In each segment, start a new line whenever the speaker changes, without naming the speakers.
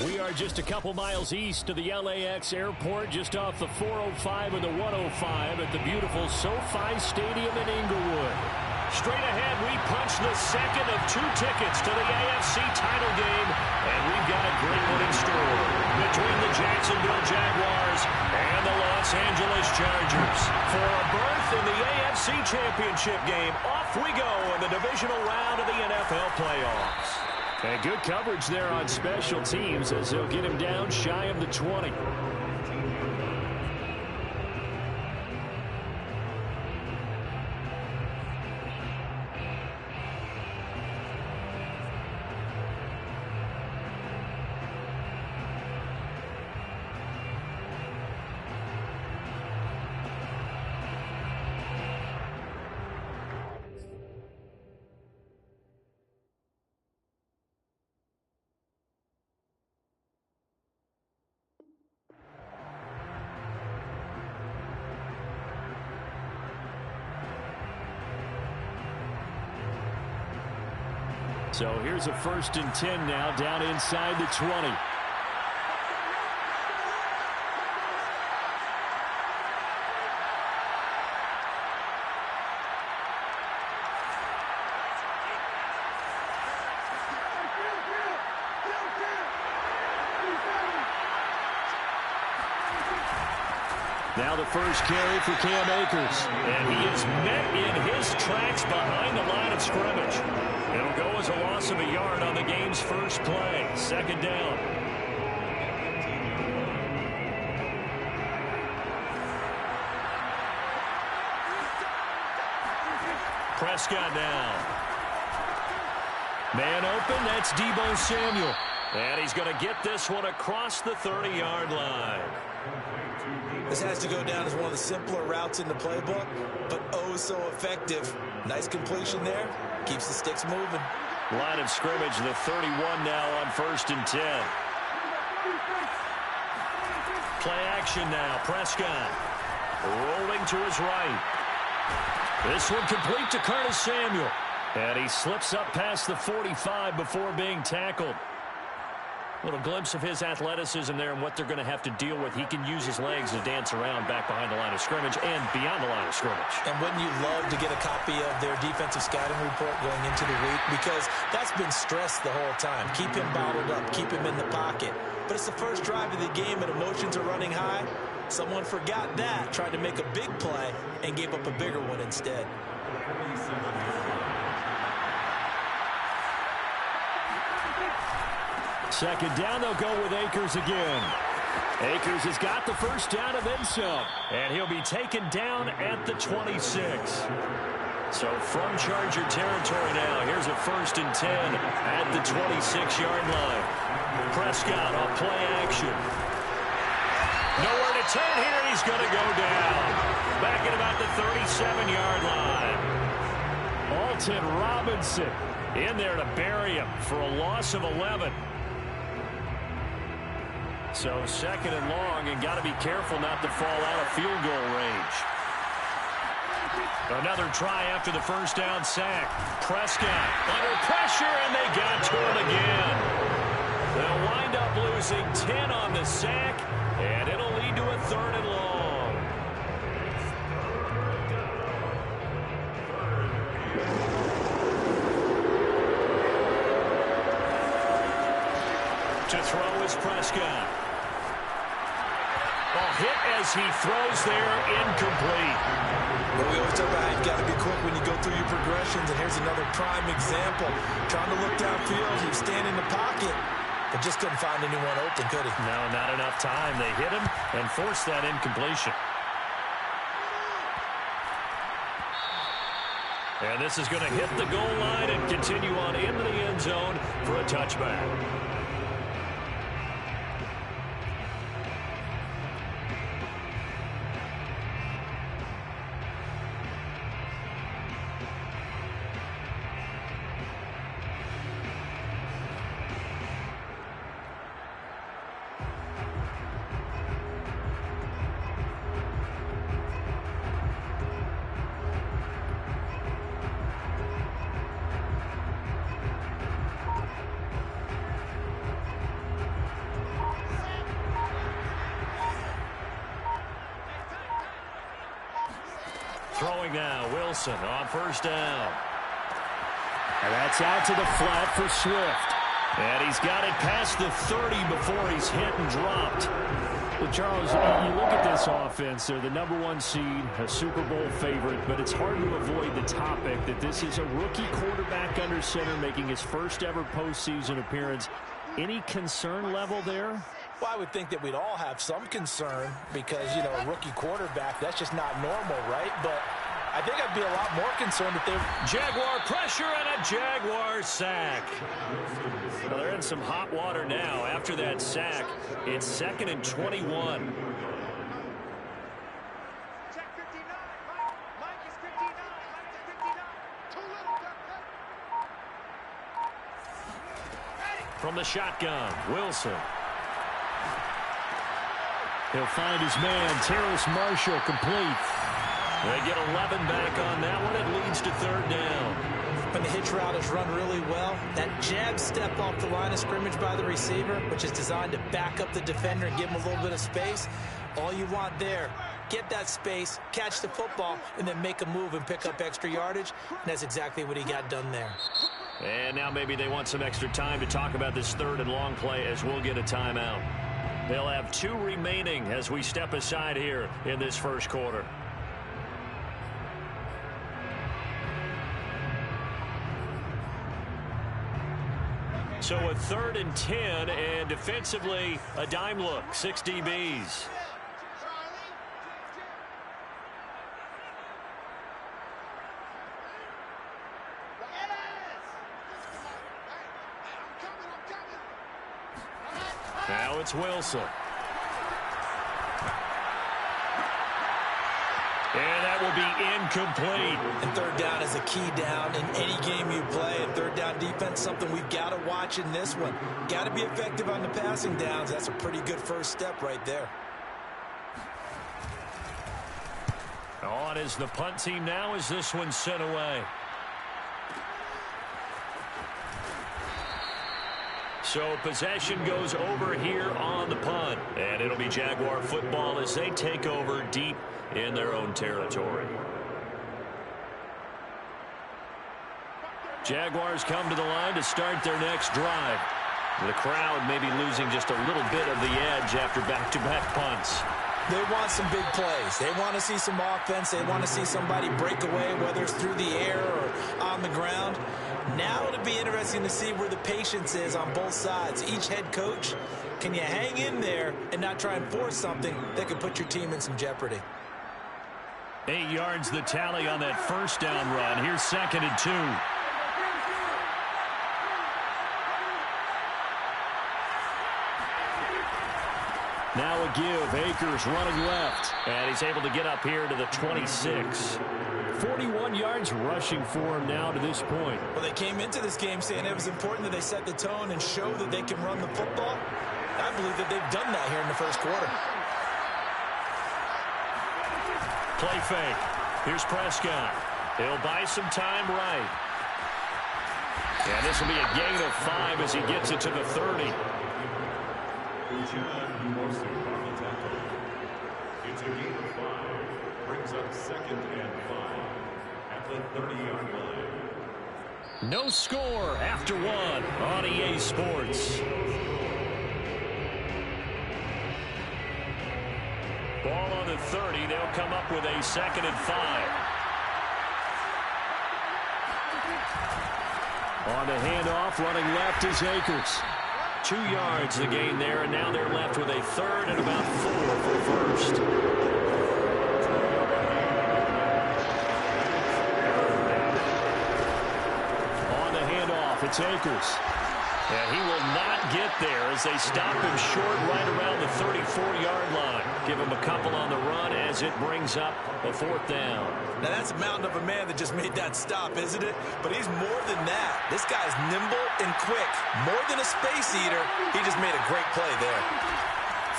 We are just a couple miles east of the LAX airport, just off the 405 and the 105 at the beautiful SoFi Stadium in Inglewood. Straight ahead, we punch the second of 2 tickets to the AFC title game, and we've got a great one in store between the Jacksonville Jaguars and the Los Angeles Chargers. For a berth in the AFC Championship game, off we go in the divisional round of the NFL playoffs. And good coverage there on special teams as they'll get him down shy of the 20. So here's a 1st and 10 now, down inside the 20. Now the first carry for Cam Akers. And he is met in his tracks behind the line of scrimmage. It'll go as a loss of a yard on the game's first play. 2nd down. Prescott now. Man open, that's Deebo Samuel. And he's going to get this one across the 30-yard line.
This has to go down as one of the simpler routes in the playbook, but oh so effective. Nice completion there. Keeps the sticks moving.
Line of scrimmage, the 31 now on 1st and 10. Play action now. Prescott rolling to his right. This one complete to Curtis Samuel. And he slips up past the 45 before being tackled. A little glimpse of his athleticism there and what they're going to have to deal with. He can use his legs to dance around back behind the line of scrimmage and beyond the line of scrimmage.
And wouldn't you love to get a copy of their defensive scouting report going into the week? Because that's been stressed the whole time. Keep him bottled up. Keep him in the pocket. But it's the first drive of the game and emotions are running high. Someone forgot that, tried to make a big play, and gave up a bigger one instead.
Second down, they'll go with Akers again. Akers has got the first down and then some. And he'll be taken down at the 26. So from Charger territory now, here's a 1st and 10 at the 26-yard line. Prescott on play action. Nowhere to turn here, and he's going to go down. Back at about the 37-yard line. Alton Robinson in there to bury him for a loss of 11. So 2nd and long, and got to be careful not to fall out of field goal range. Another try after the first down sack. Prescott under pressure, and they got to him again. They'll wind up losing 10 on the sack, and it'll lead to a 3rd and long. To throw is Prescott. Hit as he throws there, incomplete.
Well, we always talk about how you've got to be quick when you go through your progressions, and here's another prime example. Trying to look downfield, he was standing in the pocket, but just couldn't find anyone open, could he?
No, not enough time. They hit him and forced that incompletion. And this is going to hit the goal line and continue on into the end zone for a touchback. Throwing now, Wilson on first down. And that's out to the flat for Swift. And he's got it past the 30 before he's hit and dropped. Well, Charles, you look at this offense. They're the #1 seed, a Super Bowl favorite, but it's hard to avoid the topic that this is a rookie quarterback under center making his first ever postseason appearance. Any concern level there?
Well, I would think that we'd all have some concern because, you know, a rookie quarterback, that's just not normal, right? But I think I'd be a lot more concerned if they...
Jaguar pressure and a Jaguar sack. Well, they're in some hot water now. After that sack, it's 2nd and 21. From the shotgun, Wilson. He'll find his man, Terrace Marshall, complete. They get 11 back on that one. It leads to 3rd down.
When the hitch route is run really well, that jab step off the line of scrimmage by the receiver, which is designed to back up the defender and give him a little bit of space, all you want there, get that space, catch the football, and then make a move and pick up extra yardage. And that's exactly what he got done there.
And now maybe they want some extra time to talk about this 3rd and long play as we'll get a timeout. They'll have 2 remaining as we step aside here in this first quarter. So a 3rd and 10, and defensively a dime look, 6 DBs. Now it's Wilson. And that will be incomplete.
And 3rd down is a key down in any game you play. And 3rd down defense, something we've got to watch in this one. Got to be effective on the passing downs. That's a pretty good first step right there.
On is the punt team now as this one's sent away. So possession goes over here on the punt. And it'll be Jaguar football as they take over deep in their own territory. Jaguars come to the line to start their next drive. The crowd may be losing just a little bit of the edge after back-to-back punts.
They want some big plays. They want to see some offense. They want to see somebody break away, whether it's through the air or on the ground. Now it'll be interesting to see where the patience is on both sides. Each head coach, can you hang in there and not try and force something that could put your team in some jeopardy?
8 yards the tally on that first down run. Here's 2nd and 2. Now a give. Akers running left. And he's able to get up here to the 26. 41 yards rushing for him now to this point.
Well, they came into this game saying it was important that they set the tone and show that they can run the football. I believe that they've done that here in the first quarter.
Play fake. Here's Prescott. He'll buy some time right. And this will be a gain of 5 as he gets it to the 30.
It's a gain of 5. Brings up 2nd and 5 at the 30-yard line.
No score after 1 on EA Sports. Ball on the 30. They'll come up with a 2nd and 5. On the handoff, running left is Akers. 2 yards the gain there, and now they're left with a 3rd and about 4 for first. On the handoff, it's Akers. And he will not get there as they stop him short right around the 34-yard line. Give him a couple on the run as it brings up a 4th down.
Now, that's a mountain of a man that just made that stop, isn't it? But he's more than that. This guy's nimble and quick. More than a space eater, he just made a great play there.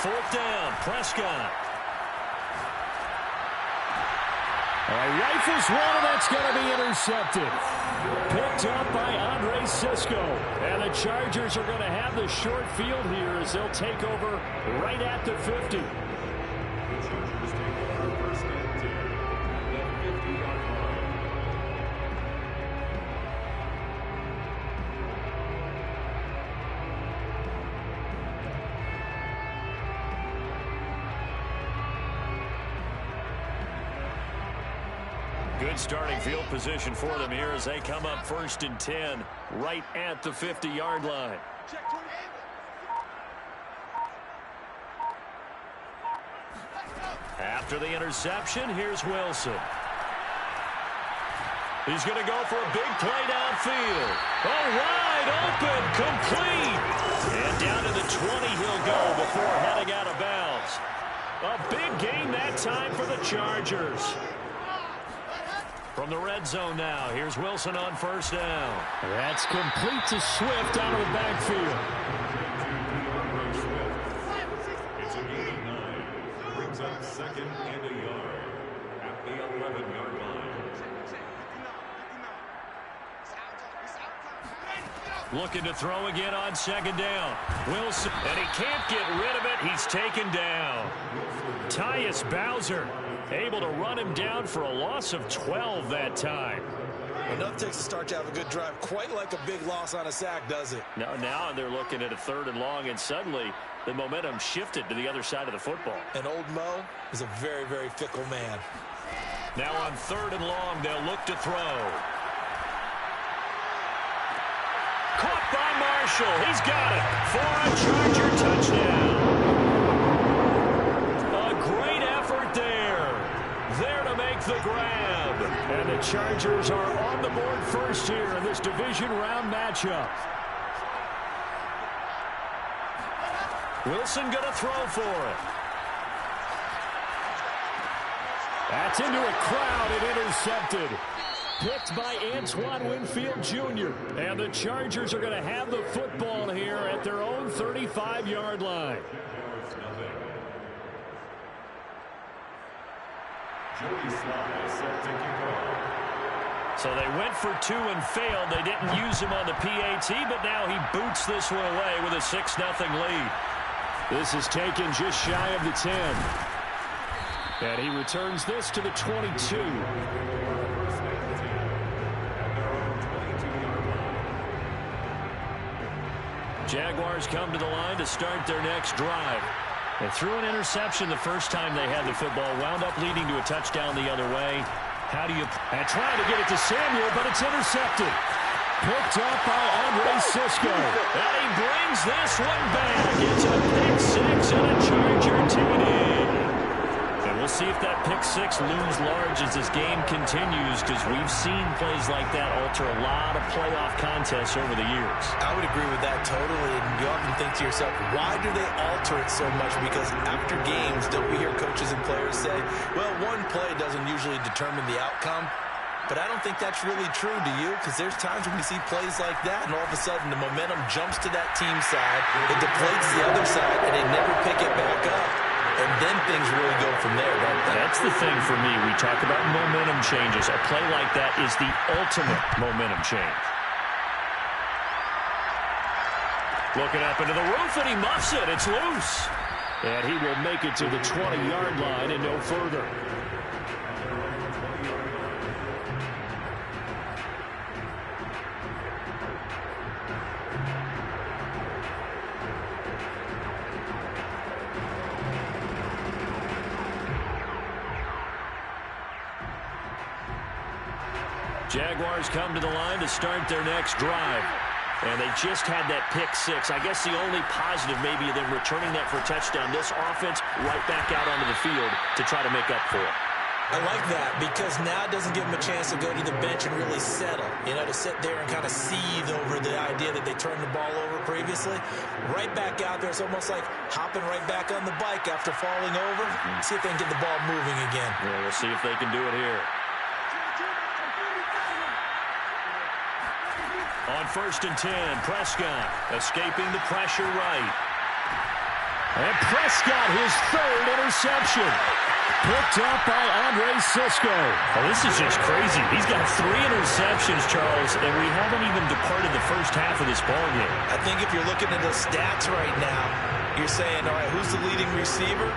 4th down, Prescott. Rifles one, and that's going to be intercepted. Picked up by Andre Sisco. And the Chargers are going to have the short field here as they'll take over right at the 50.
The Chargers take over 1st and 10 at the 50.
Good starting field position for them here as they come up 1st and 10 right at the 50-yard line. After the interception, here's Wilson. He's going to go for a big play downfield. Oh, wide open, complete. And down to the 20 he'll go before heading out of bounds. A big gain that time for the Chargers. From the red zone now, here's Wilson on 1st down. That's complete to Swift out of the backfield.
It's a gain of 9. Brings up 2nd and a yard at the 11-yard line.
Looking to throw again on 2nd down. Wilson, and he can't get rid of it. He's taken down. Tyus Bowser able to run him down for a loss of 12 that time.
Enough takes to start to have a good drive. Quite like a big loss on a sack, does it?
Now they're looking at a 3rd and long, and suddenly the momentum shifted to the other side of the football.
And old Mo is a very, very fickle man.
Now on 3rd and long, they'll look to throw. Caught by Marshall. He's got it for a Charger touchdown. A great effort there. There to make the grab. And the Chargers are on the board first here in this division round matchup. Wilson going to throw for it. That's into a crowd and intercepted. Picked by Antoine Winfield Jr. And the Chargers are going to have the football here at their own 35-yard line.
Joey Slye set to kick off.
So they went for 2 and failed. They didn't use him on the PAT, but now he boots this one away with a 6-0 lead. This is taken just shy of the 10. And he returns this to the 22. Jaguars come to the line to start their next drive. They threw an interception the first time they had the football, wound up leading to a touchdown the other way. How do you... And trying to get it to Samuel, but it's intercepted. Picked up by Andre Cisco. And he brings this one back. It's a pick 6 and a Charger TD. And we'll see if that pick 6 looms large as this game continues, because we've seen plays like that alter a lot of playoff contests over the years.
I would agree with that totally, and you often think to yourself, why do they alter it so much? Because after games, don't we hear coaches and players say, well, one play doesn't usually determine the outcome? But I don't think that's really true, do you? Because there's times when we see plays like that, and all of a sudden the momentum jumps to that team side, it deflates the other side, and they never pick it back up. And then things really go from there, don't they?
That's the thing for me. We talk about momentum changes. A play like that is the ultimate momentum change. Looking up into the roof, and he muffs it. It's loose. And he will make it to the 20-yard line and no further. Jaguars come to the line to start their next drive. And they just had that pick 6. I guess the only positive maybe of them returning that for a touchdown. This offense right back out onto the field to try to make up for it.
I like that because now it doesn't give them a chance to go to the bench and really settle. You know, to sit there and kind of seethe over the idea that they turned the ball over previously. Right back out there. It's almost like hopping right back on the bike after falling over. See if they can get the ball moving again.
Yeah, we'll see if they can do it here. On 1st and 10, Prescott escaping the pressure right. And Prescott, his 3rd interception. Picked up by Andre Cisco. Oh, this is just crazy. He's got 3 interceptions, Charles, and we haven't even departed the first half of this ballgame.
I think if you're looking at the stats right now, you're saying, all right, who's the leading receiver?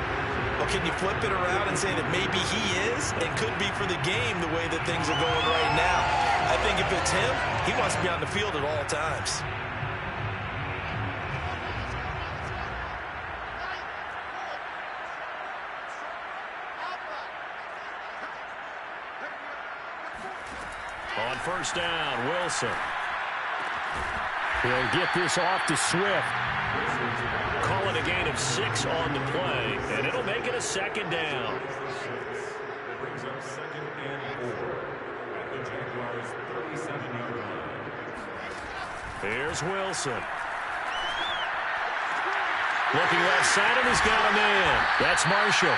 Well, can you flip it around and say that maybe he is and could be for the game the way that things are going right now? I think if it's him, he wants to be on the field at all times.
on first down. Wilson. He'll get this off to Swift. Call it a gain of 6 on the play, and it'll make it a second down.
Brings up second and 4 at the Jaguars' 37-yard line.
Here's Wilson. Looking left side, and he's got a man. That's Marshall.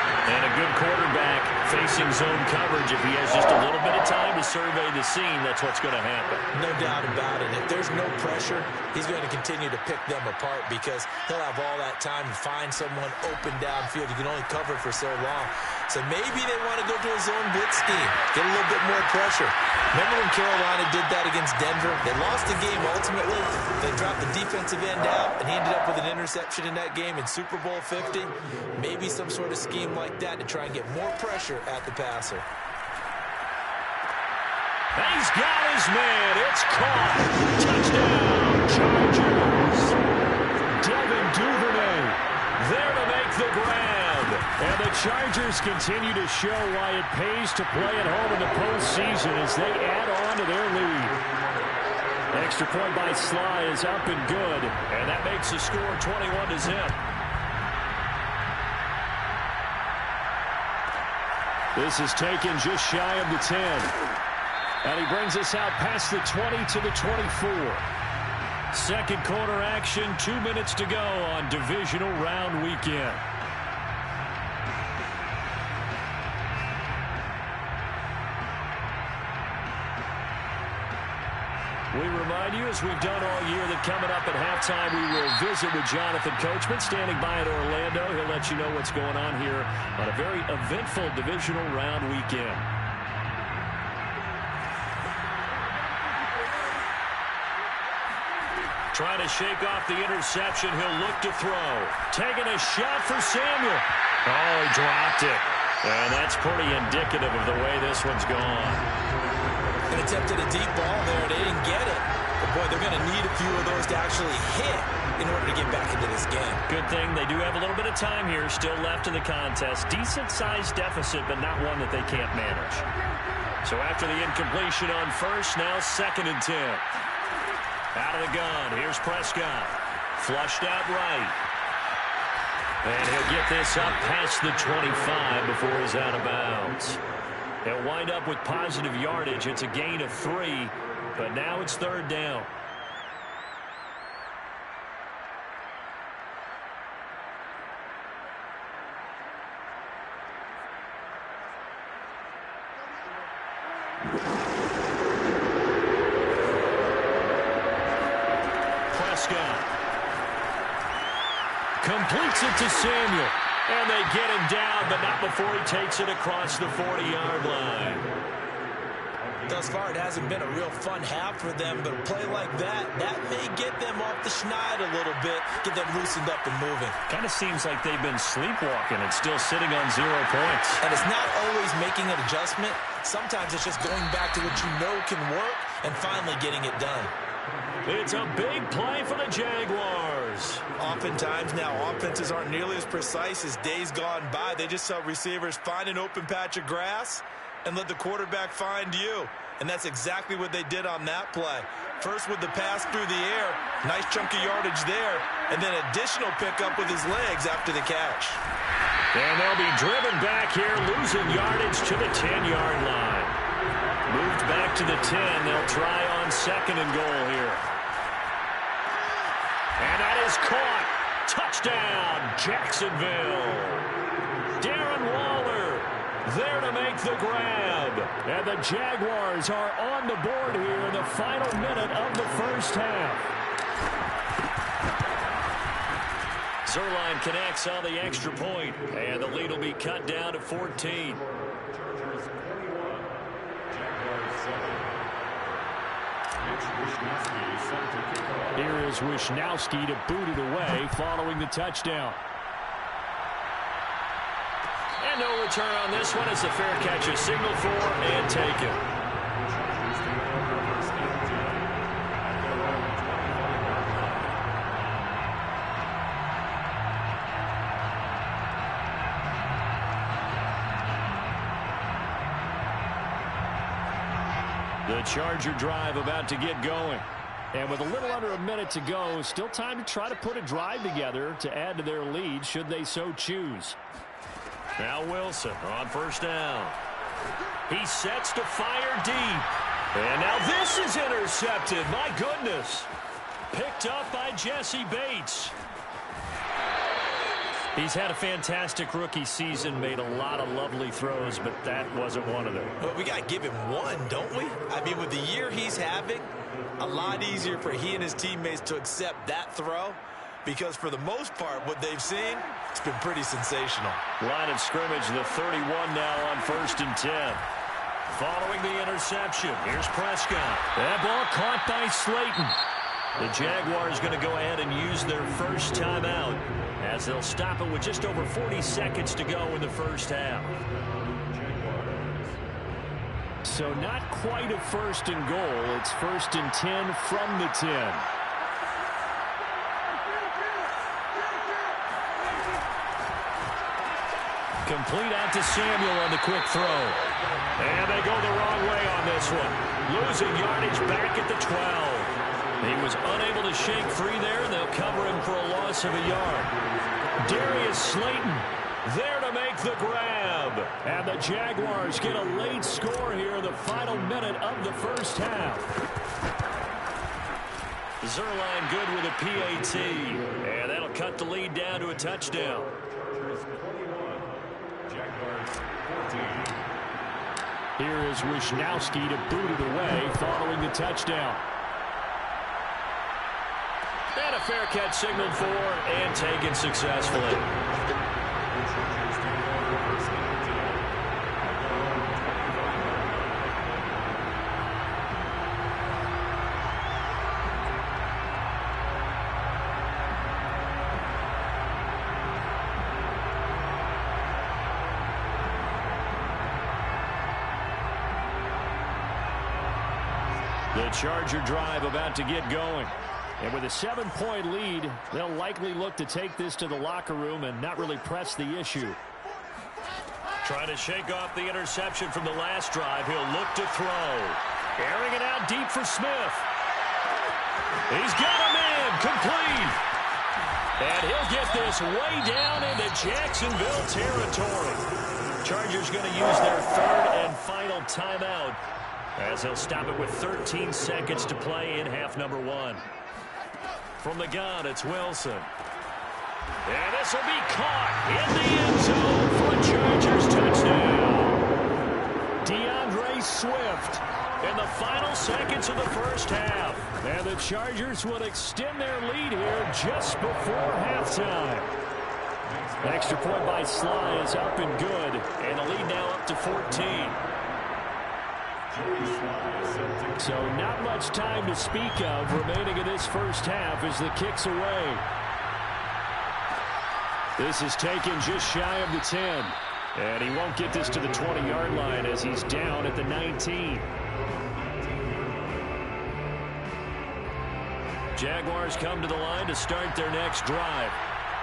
And a good quarterback facing zone coverage. If he has just a little bit of time to survey the scene, that's what's going to happen.
No doubt about it. If there's no pressure, he's going to continue to pick them apart because he'll have all that time to find someone open downfield. You can only cover for so long. So maybe they want to go to a zone blitz scheme, get a little bit more pressure. Remember when Carolina did that against Denver? They lost the game ultimately. They dropped the defensive end out, and he ended up with an interception in that game in Super Bowl 50. Maybe some sort of scheme like that to try and get more pressure at the passer.
He's got his man. It's caught. Touchdown, Chargers. Devin Duvernay there to make the grab. And the Chargers continue to show why it pays to play at home in the postseason as they add on to their lead. Extra point by Sly is up and good, and that makes the score 21-0. This is taken just shy of the 10. And he brings us out past the 20 to the 24. Second quarter action, 2 minutes to go on divisional round weekend. We remind you, as we've done all year, that coming up at halftime, we will visit with Jonathan Coachman, standing by in Orlando. He'll let you know what's going on here on a very eventful divisional round weekend. Trying to shake off the interception. He'll look to throw. Taking a shot for Samuel. Oh, he dropped it. And that's pretty indicative of the way this one's gone.
And attempted a deep ball there. They didn't get it. But, boy, they're going to need a few of those to actually hit in order to get back into this game.
Good thing they do have a little bit of time here still left in the contest. Decent-sized deficit, but not one that they can't manage. So after the incompletion on first, now 2nd and 10. Out of the gun. Here's Prescott. Flushed out right. And he'll get this up past the 25 before he's out of bounds. They'll wind up with positive yardage. It's a gain of 3, but now it's 3rd down. Prescott completes it to Samuel. And they get him down, but not before he takes it across the 40-yard line.
Thus far, it hasn't been a real fun half for them, but a play like that may get them off the schneid a little bit, get them loosened up and moving.
Kind of seems like they've been sleepwalking and still sitting on 0 points.
And it's not always making an adjustment. Sometimes it's just going back to what you know can work and finally getting it done.
It's a big play for the Jaguars.
Oftentimes now, offenses aren't nearly as precise as days gone by. They just tell receivers, find an open patch of grass and let the quarterback find you. And that's exactly what they did on that play. First with the pass through the air, nice chunky yardage there, and then additional pickup with his legs after the catch.
And they'll be driven back here, losing yardage to the 10-yard line. Moved back to the 10. They'll try on 2nd and goal here. And that is caught. Touchdown, Jacksonville. Darren Waller there to make the grab. And the Jaguars are on the board here in the final minute of the first half. Zuerlein connects on the extra point, and the lead will be cut down to 14.
Chargers 21, Jaguars 7. Wishnowsky is set to kick off.
Here is Wishnowsky to boot it away following the touchdown. And no return on this one as the fair catch is signaled for and taken.
Chargers take over first and 10 at their own 25-yard line.
Charger drive about to get going. And with a little under a minute to go, still time to try to put a drive together to add to their lead should they so choose. Now Wilson on first down. He sets to fire deep. And now this is intercepted. My goodness. Picked up by Jesse Bates. He's had a fantastic rookie season, made a lot of lovely throws, but that wasn't one of them.
Well, we got to give him one, don't we? I mean, with the year he's having, a lot easier for he and his teammates to accept that throw because for the most part, what they've seen, it's been pretty sensational.
Line of scrimmage, the 31 now on 1st and 10. Following the interception, here's Prescott. That ball caught by Slayton. The Jaguars going to go ahead and use their first timeout as they'll stop it with just over 40 seconds to go in the first half. So not quite a 1st and goal. It's 1st and 10 from the 10. Complete out to Samuel on the quick throw. And they go the wrong way on this one. Losing yardage back at the 12. He was unable to shake free there, and they'll cover him for a loss of a yard. Darius Slayton there to make the grab. And the Jaguars get a late score here in the final minute of the first half. Zuerlein good with a PAT. And that'll cut the lead down to a touchdown. Here is Wisnowski to boot it away following the touchdown. And a fair catch signaled for and taken successfully. The Charger drive about to get going. And with a 7-point lead, they'll likely look to take this to the locker room and not really press the issue. Trying to shake off the interception from the last drive. He'll look to throw. Airing it out deep for Smith. He's got him in. Complete. And he'll get this way down into Jacksonville territory. Chargers going to use their 3rd and final timeout as they'll stop it with 13 seconds to play in half number 1. From the gun, it's Wilson. And this will be caught in the end zone for a Chargers touchdown. DeAndre Swift in the final seconds of the first half. And the Chargers will extend their lead here just before halftime. Extra point by Sly is up and good. And the lead now up to 14. So not much time to speak of remaining in this first half as the kick's away. This is taken just shy of the 10. And he won't get this to the 20-yard line as he's down at the 19. Jaguars come to the line to start their next drive.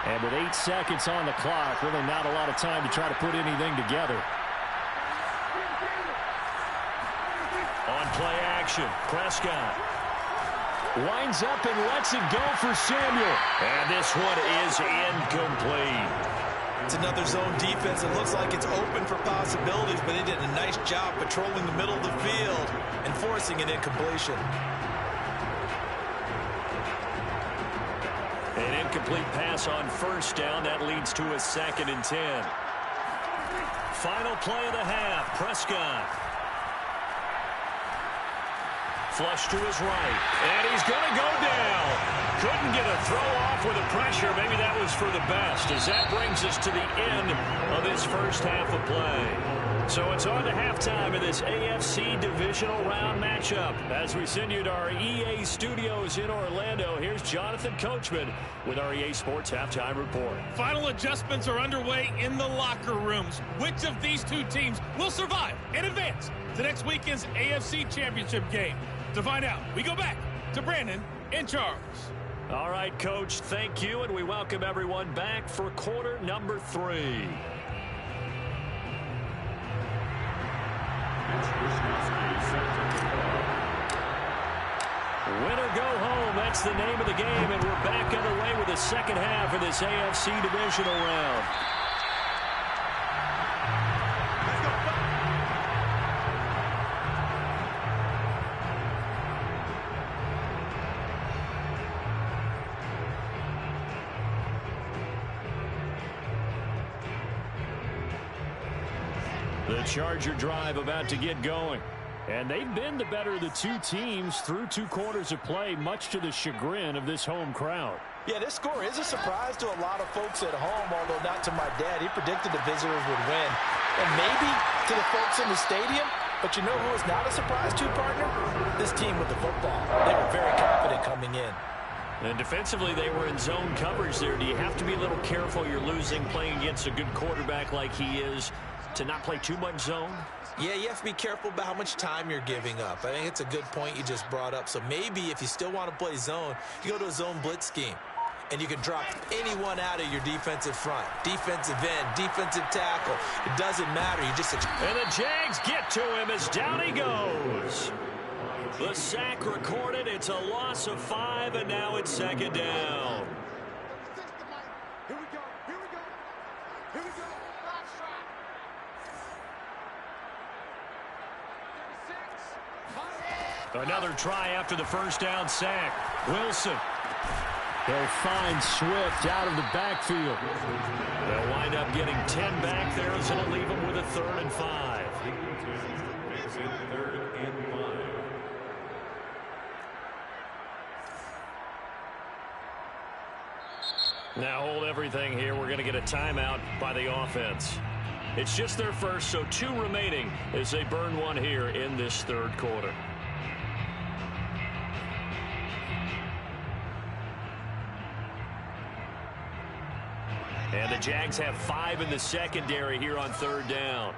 And with 8 seconds on the clock, really not a lot of time to try to put anything together. On play action, Prescott winds up and lets it go for Samuel. And this one is incomplete.
It's another zone defense. It looks like it's open for possibilities, but they did a nice job patrolling the middle of the field and forcing an incompletion.
An incomplete pass on first down. That leads to a 2nd and 10. Final play of the half, Prescott. Flush to his right, and he's going to go down. Couldn't get a throw off with the pressure. Maybe that was for the best, as that brings us to the end of this first half of play. So it's on to halftime of this AFC divisional round matchup. As we send you to our EA studios in Orlando, here's Jonathan Coachman with our EA Sports Halftime Report.
Final adjustments are underway in the locker rooms. Which of these two teams will survive and advance to next weekend's AFC Championship game? To find out, we go back to Brandon and Charles.
All right, Coach, thank you, and we welcome everyone back for quarter number 3.
It's Wisnowski set to kick off.
Win or go home, that's the name of the game, and we're back underway with the second half of this AFC divisional round. The Charger drive about to get going. And they've been the better of the two teams through 2 quarters of play, much to the chagrin of this home crowd.
Yeah, this score is a surprise to a lot of folks at home, although not to my dad. He predicted the visitors would win. And maybe to the folks in the stadium. But you know who is not a surprise to, partner? This team with the football. They were very confident coming in.
And defensively, they were in zone coverage there. Do you have to be a little careful? You're losing playing against a good quarterback like he is to not play too much zone?
Yeah, you have to be careful about how much time you're giving up. I think it's a good point you just brought up. So maybe if you still want to play zone, you go to a zone blitz scheme. And you can drop anyone out of your defensive front. Defensive end, defensive tackle. It doesn't matter. You just...
And the Jags get to him as down he goes. The sack recorded. It's a loss of 5, and now it's second down.
Here we go. Here we go. Here we go.
Another try after the first down sack. Wilson. They'll find Swift out of the backfield. They'll wind up getting 10 back there, as it'll leave them with a 3rd and 5.
Makes it 3rd and 5.
Now hold everything here. We're going to get a timeout by the offense. It's just their first, so 2 remaining as they burn one here in this 3rd quarter. And the Jags have 5 in the secondary here on 3rd down.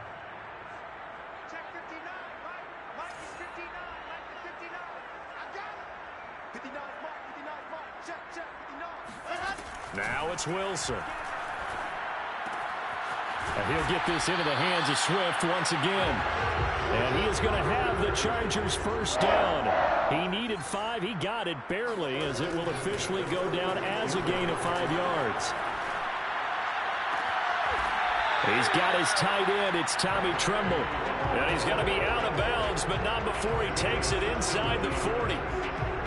Check 59, Mike. Mike is 59. Mike is 59. I got it. 59, Mike. 59, Mike. Check, 59.
Now it's Wilson. And he'll get this into the hands of Swift once again. And he is going to have the Chargers' first down. He needed 5. He got it barely, as it will officially go down as a gain of 5 yards. He's got his tight end. It's Tommy Tremble. And he's going to be out of bounds, but not before he takes it inside the 40.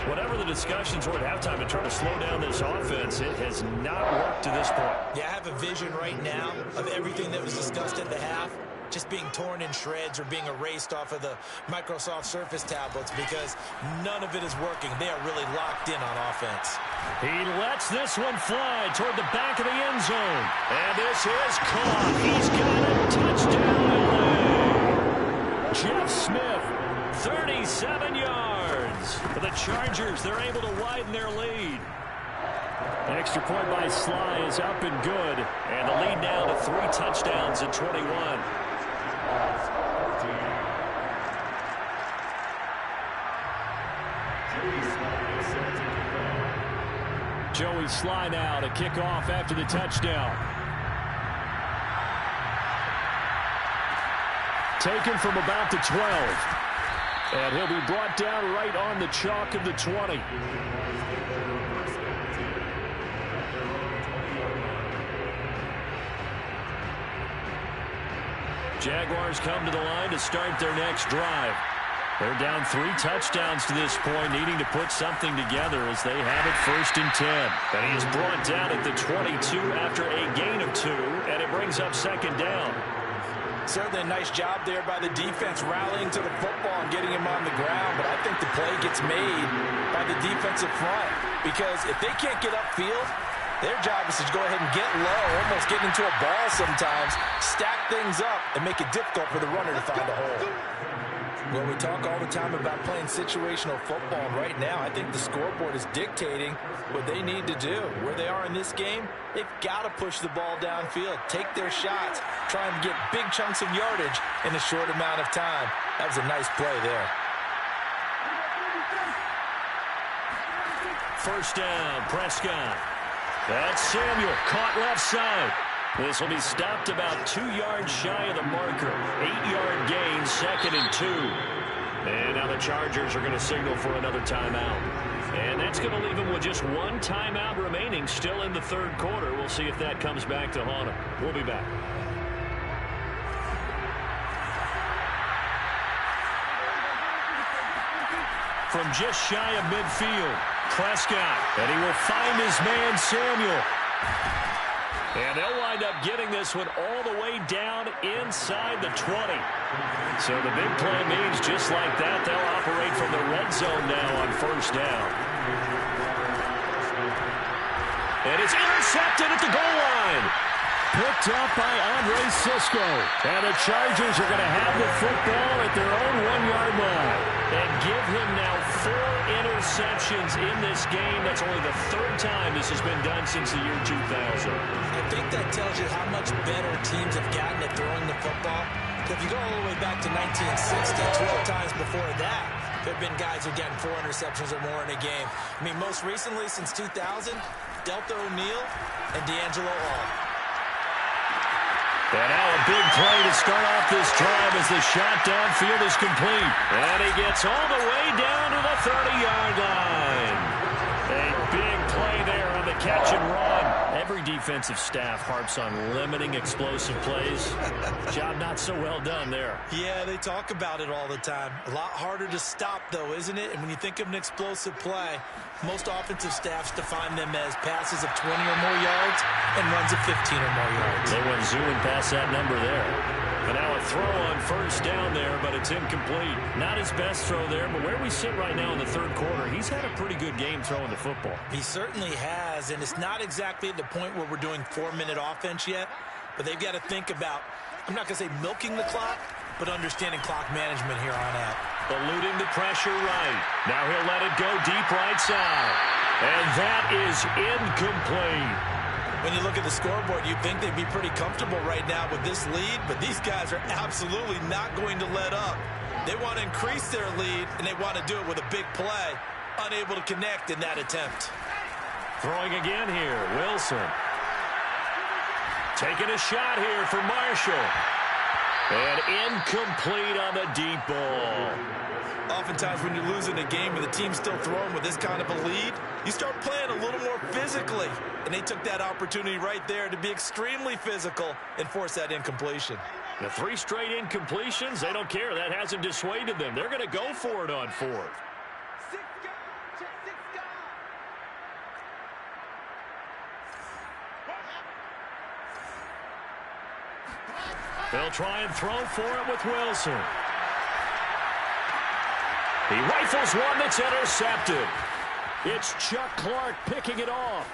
Whatever the discussions were at halftime to try to slow down this offense, it has not worked to this point.
Yeah, I have a vision right now of everything that was discussed at the half just being torn in shreds or being erased off of the Microsoft Surface tablets because none of it is working. They are really locked in on offense.
He lets this one fly toward the back of the end zone. And this is caught. He's got a touchdown, LA. Jeff Smith, 37 yards. For the Chargers, they're able to widen their lead. An extra point by Sly is up and good. And the lead now to 3 touchdowns at 21. Joey Sly now to kick off after the touchdown. Taken from about the 12. And he'll be brought down right on the chalk of the 20. Jaguars come to the line to start their next drive. They're down 3 touchdowns to this point, needing to put something together as they have it 1st and 10. And he is brought down at the 22 after a gain of 2, and it brings up 2nd down.
Certainly a nice job there by the defense rallying to the football and getting him on the ground, but I think the play gets made by the defensive front because if they can't get upfield, their job is to go ahead and get low, almost get into a ball sometimes, stack things up, and make it difficult for the runner to find a hole. Well, we talk all the time about playing situational football, and right now I think the scoreboard is dictating what they need to do. Where they are in this game, they've got to push the ball downfield, take their shots, try and get big chunks of yardage in a short amount of time. That was a nice play there.
First down, Prescott. That's Samuel, caught left side. This will be stopped about 2 yards shy of the marker. 8-yard gain, 2nd and 2. And now the Chargers are going to signal for another timeout. And that's going to leave them with just one timeout remaining still in the third quarter. We'll see if that comes back to haunt them. We'll be back. From just shy of midfield, Prescott. And he will find his man, Samuel. And they'll wind up getting this one all the way down inside the 20. So the big play means just like that, they'll operate from the red zone now on first down. And it's intercepted at the goal line. Picked up by Andre Cisco. And the Chargers are going to have the football at their own 1-yard line. And give him now 4 interceptions in this game. That's only the third time this has been done since the year 2000.
I think that tells you how much better teams have gotten at throwing the football. If you go all the way back to 1960, 12 times before that, there have been guys who are getting 4 interceptions or more in a game. I mean, most recently, since 2000, Delta O'Neal and D'Angelo Hall.
And now a big play to start off this drive as the shot downfield is complete. And he gets all the way down to the 30-yard line. A big play there on the catch and run. Every defensive staff harps on limiting explosive plays. Job not so well done there.
Yeah, they talk about it all the time. A lot harder to stop, though, isn't it? And when you think of an explosive play, most offensive staffs define them as passes of 20 or more yards and runs of 15 or more yards.
They went zooming past that number there. And now a throw on first down there, but it's incomplete. Not his best throw there, but where we sit right now in the third quarter, he's had a pretty good game throwing the football.
He certainly has, and it's not exactly at the point where we're doing 4-minute offense yet, but they've got to think about, I'm not going to say milking the clock, but understanding clock management here on out.
Eluding the pressure right. Now he'll let it go deep right side. And that is incomplete.
When you look at the scoreboard, you'd think they'd be pretty comfortable right now with this lead, but these guys are absolutely not going to let up. They want to increase their lead, and they want to do it with a big play. Unable to connect in that attempt.
Throwing again here, Wilson. Taking a shot here for Marshall. And incomplete on the deep ball.
Oftentimes when you're losing a game and the team's still throwing with this kind of a lead, you start playing a little more physically. And they took that opportunity right there to be extremely physical and force that incompletion.
The 3 straight incompletions, they don't care. That hasn't dissuaded them. They're going to go for it on 4th. They'll try and throw for it with Wilson. He rifles one that's intercepted. It's Chuck Clark picking it off.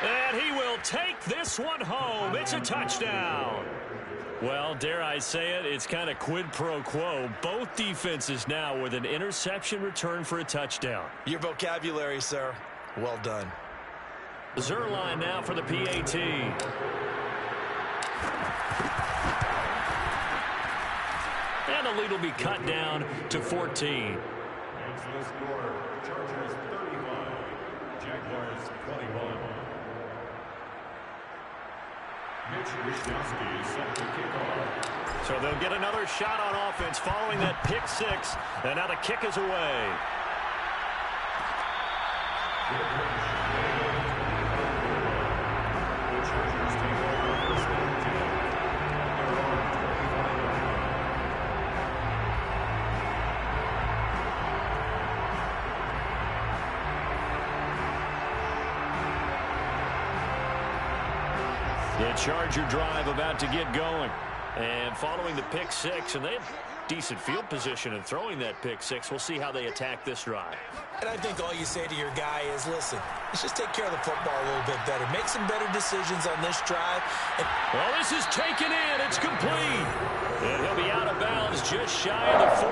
And he will take this one home. It's a touchdown. Well, dare I say it, it's kind of quid pro quo. Both defenses now with an interception return for a touchdown.
Your vocabulary, sir. Well done.
Zuerlein now for the PAT. And the lead will be cut down to 14.
And the score, Chargers 35, Jaguars 21. Mitch Wishnowsky is set to kick off.
So they'll get another shot on offense following that pick 6. And now the kick is away. The Charger drive about to get going. And following the pick 6, and they have decent field position in throwing that pick 6. We'll see how they attack this drive.
And I think all you say to your guy is, listen, let's just take care of the football a little bit better. Make some better decisions on this drive.
Well, this is taken in. It's complete. And he'll be out of bounds just shy of the 40.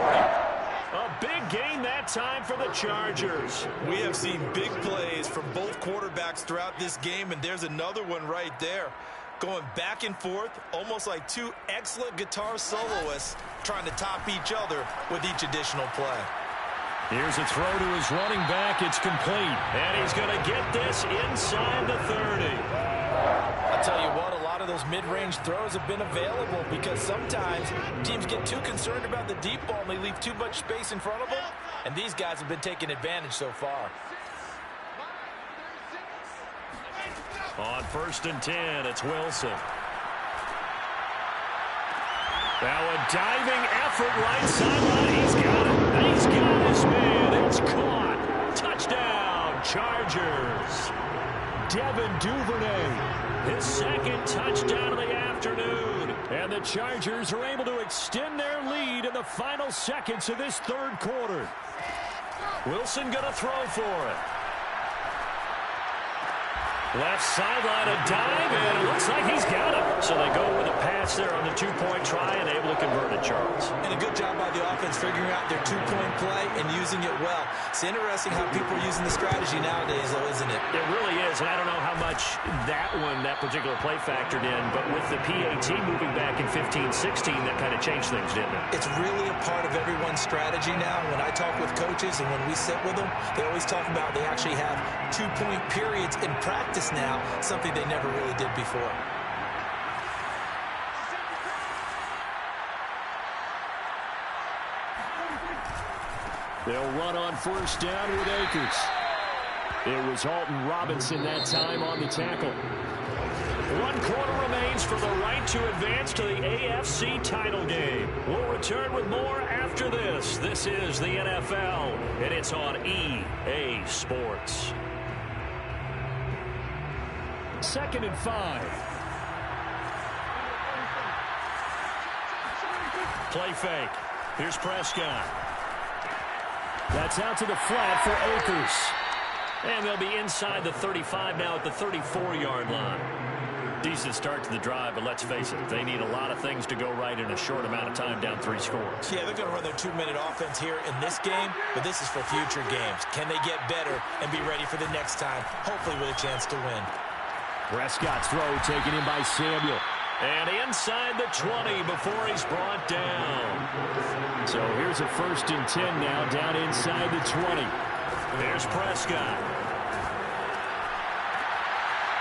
A big gain that time for the Chargers.
We have seen big plays from both quarterbacks throughout this game, and there's another one right there. Going back and forth, almost like 2 excellent guitar soloists trying to top each other with each additional play.
Here's a throw to his running back. It's complete. And he's going to get this inside the 30.
I'll tell you what, a lot of those mid-range throws have been available because sometimes teams get too concerned about the deep ball and they leave too much space in front of them. And these guys have been taking advantage so far.
On 1st and 10, it's Wilson. Now a diving effort right sideline. He's got it. He's got his man. It's caught. Touchdown, Chargers. Devin Duvernay, his 2nd touchdown of the afternoon. And the Chargers are able to extend their lead in the final seconds of this 3rd quarter. Wilson going to throw for it. Left sideline, a dive, and it looks like he's got it. So they go with a pass there on the 2-point try and able to convert it, Charles.
And a good job by the offense figuring out their 2-point play and using it well. It's interesting how people are using the strategy nowadays, though, isn't it?
It really is, and I don't know how much that particular play factored in, but with the PAT moving back in 15-16, that kind of changed things, didn't it?
It's really a part of everyone's strategy now. When I talk with coaches and when we sit with them, they always talk about they actually have 2-point periods in practice now, something they never really did before.
They'll run on 1st down with Akers. It was Alton Robinson that time on the tackle. 1 quarter remains for the right to advance to the AFC title game. We'll return with more after this. This is the NFL, and it's on EA Sports. 2nd and 5. Play fake. Here's Prescott. That's out to the flat for Akers. And they'll be inside the 35 now at the 34-yard line. Decent start to the drive, but let's face it, they need a lot of things to go right in a short amount of time, down 3 scores.
Yeah, they're going to run their 2-minute offense here in this game, but this is for future games. Can they get better and be ready for the next time, hopefully with a chance to win?
Prescott's throw taken in by Samuel. And inside the 20 before he's brought down. So here's a 1st and 10 now, down inside the 20. There's Prescott.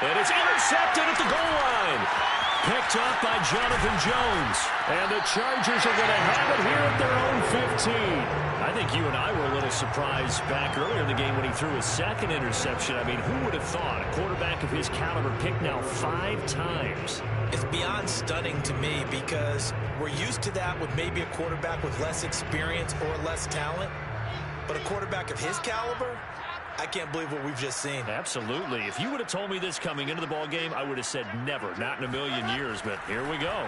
And it's intercepted at the goal line. Picked off by Jonathan Jones. And the Chargers are going to have it here at their own 15. I think you and I were a little surprised back earlier in the game when he threw his 2nd interception. I mean, who would have thought a quarterback of his caliber picked now 5 times?
It's beyond stunning to me because we're used to that with maybe a quarterback with less experience or less talent. But a quarterback of his caliber, I can't believe what we've just seen.
Absolutely. If you would have told me this coming into the ball game, I would have said never, not in a million years, but here we go.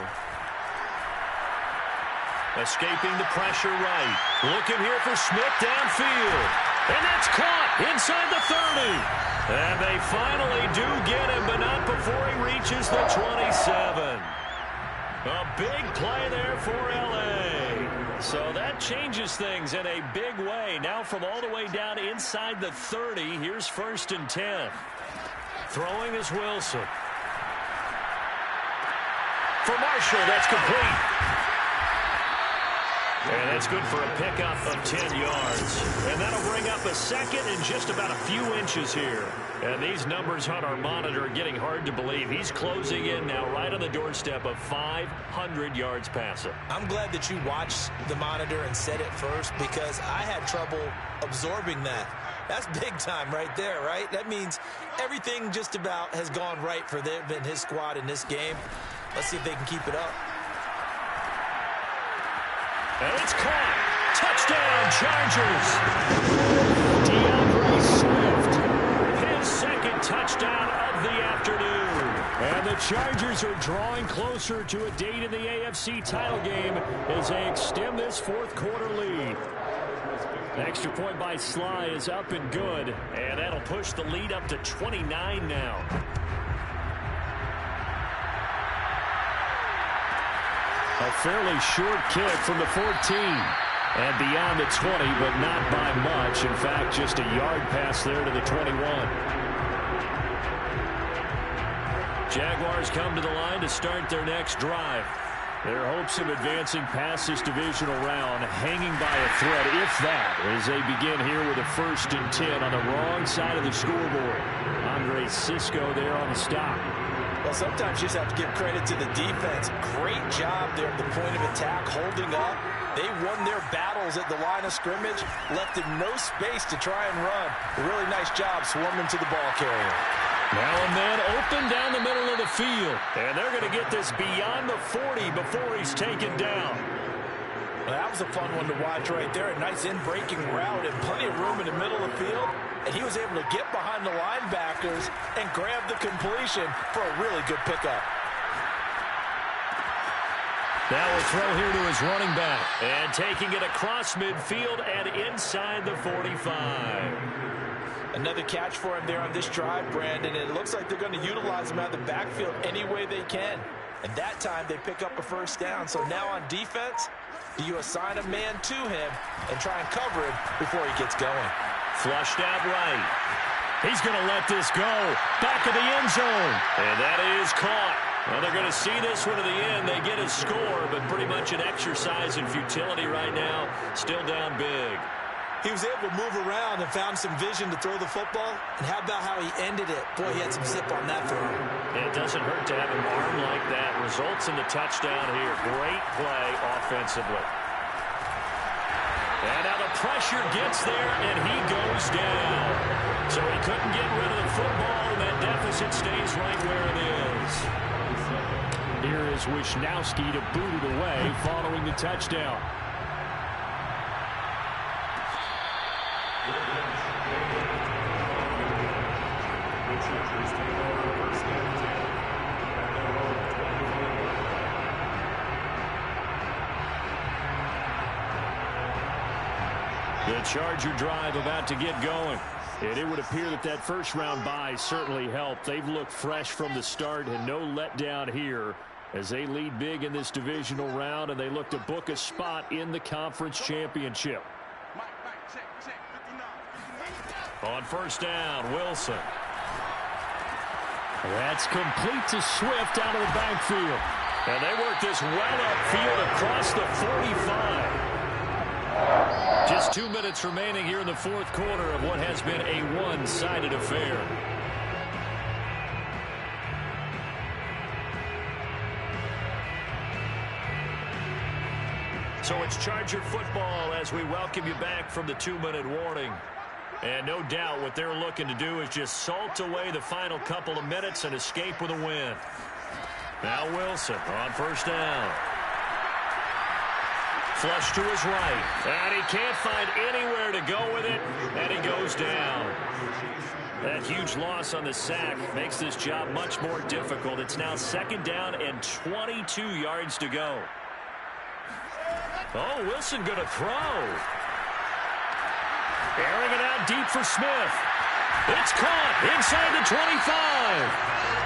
Escaping the pressure right. Looking here for Smith downfield. And that's caught inside the 30. And they finally do get him, but not before he reaches the 27. A big play there for L.A. So that changes things in a big way. Now from all the way down inside the 30, here's 1st and 10. Throwing is Wilson. For Marshall, that's complete. And that's good for a pickup of 10 yards. And that'll bring up a 2nd and just about a few inches here. And these numbers on our monitor are getting hard to believe. He's closing in now right on the doorstep of 500 yards passing.
I'm glad that you watched the monitor and said it first because I had trouble absorbing that. That's big time right there, right? That means everything just about has gone right for them and his squad in this game. Let's see if they can keep it up.
And it's caught. Touchdown, Chargers. DeAndre Swift. His 2nd touchdown of the afternoon. And the Chargers are drawing closer to a date in the AFC title game as they extend this 4th quarter lead. The extra point by Sly is up and good. And that'll push the lead up to 29 now. A fairly short kick from the 14. And beyond the 20, but not by much. In fact, just a yard pass there to the 21. Jaguars come to the line to start their next drive. Their hopes of advancing past this divisional round hanging by a thread, if that, as they begin here with a 1st and 10 on the wrong side of the scoreboard. Andre Cisco there on the stop.
sometimes you just have to give credit to the defense. Great job there at the point of attack, holding up. They won their battles at the line of scrimmage, left them no space to try and run. A really nice job swarming to the ball carrier.
Now a man open down the middle of the field. And they're going to get this beyond the 40 before he's taken down.
Well, that was a fun one to watch right there. A nice in-breaking route and plenty of room in the middle of the field. And he was able to get behind the linebackers and grab the completion for a really good pickup.
Now we'll throw here to his running back. And taking it across midfield and inside the 45.
Another catch for him there on this drive, Brandon. And it looks like they're going to utilize him out of the backfield any way they can. And that time they pick up a first down. So now on defense, do you assign a man to him and try and cover him before he gets going?
Flushed out right. He's going to let this go. Back of the end zone. And that is caught. Well, they're going to see this one to the end. They get a score, but pretty much an exercise in futility right now. Still down big.
He was able to move around and found some vision to throw the football. And how about how he ended it? Boy, he had some zip on that throw.
It doesn't hurt to have an arm like that. Results in the touchdown here. Great play offensively. And now the pressure gets there, and he goes down. So he couldn't get rid of the football, and that deficit stays right where it is. Here is Wisnowski to boot it away following the touchdown. The Charger drive about to get going. And it would appear that that first round bye certainly helped. They've looked fresh from the start and no letdown here as they lead big in this divisional round, and they look to book a spot in the conference championship. On first down, Wilson. That's complete to Swift out of the backfield. And they work this well upfield across the 45. Just 2 minutes remaining here in the fourth quarter of what has been a one-sided affair. So it's Charger football as we welcome you back from the 2-minute warning. And no doubt what they're looking to do is just salt away the final couple of minutes and escape with a win. Now Wilson on first down. Flush to his right. And he can't find anywhere to go with it. And he goes down. That huge loss on the sack makes this job much more difficult. It's now second down and 22 yards to go. Oh, Wilson going to throw. Airing it out deep for Smith. It's caught inside the 25.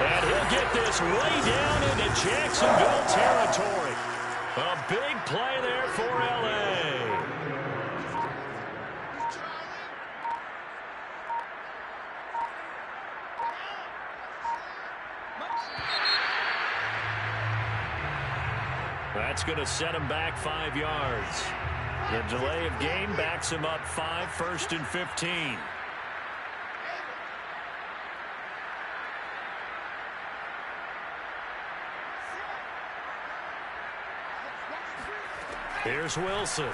And he'll get this way down into Jacksonville territory. A big play there for L.A. That's going to set him back 5 yards. The delay of game backs him up 5, 1st and 15. Here's Wilson.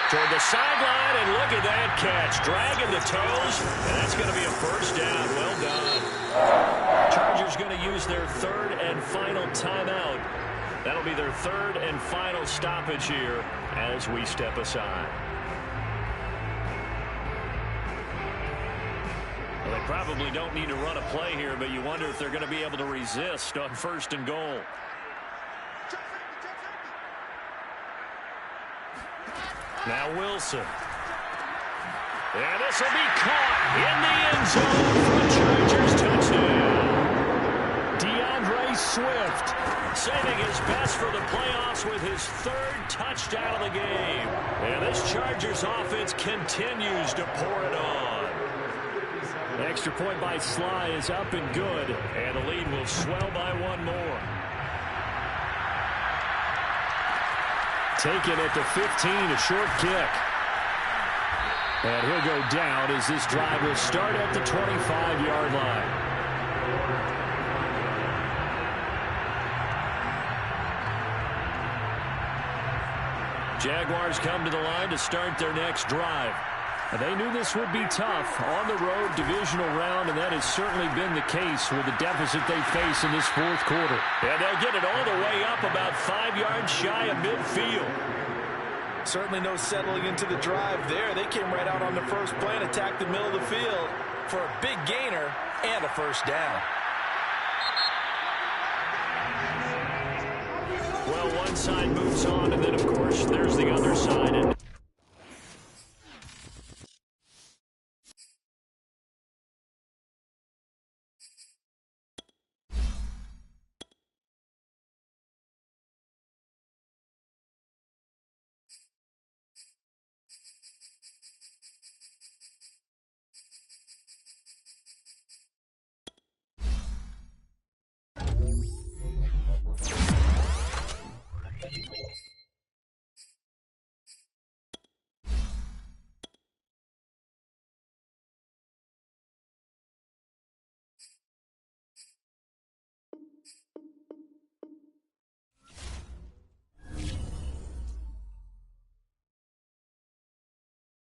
Toward the sideline, and look at that catch. Dragging the toes, and that's going to be a first down. Well done. Chargers going to use their third and final timeout. That'll be their third and final stoppage here as we step aside. Well, they probably don't need to run a play here, but you wonder if they're going to be able to resist on first and goal. Now Wilson. And this will be caught in the end zone for a Chargers touchdown. DeAndre Swift saving his best for the playoffs with his third touchdown of the game. And this Chargers offense continues to pour it on. The extra point by Sly is up and good, and the lead will swell by one more. Taken at the 15, a short kick. And he'll go down as this drive will start at the 25-yard line. Jaguars come to the line to start their next drive. They knew this would be tough on the road, divisional round, and that has certainly been the case with the deficit they face in this fourth quarter. And they'll get it all the way up about 5 yards shy of midfield.
Certainly no settling into the drive there. They came right out on the first play and attacked the middle of the field for a big gainer and a first down.
Well, one side moves on, and then, of course,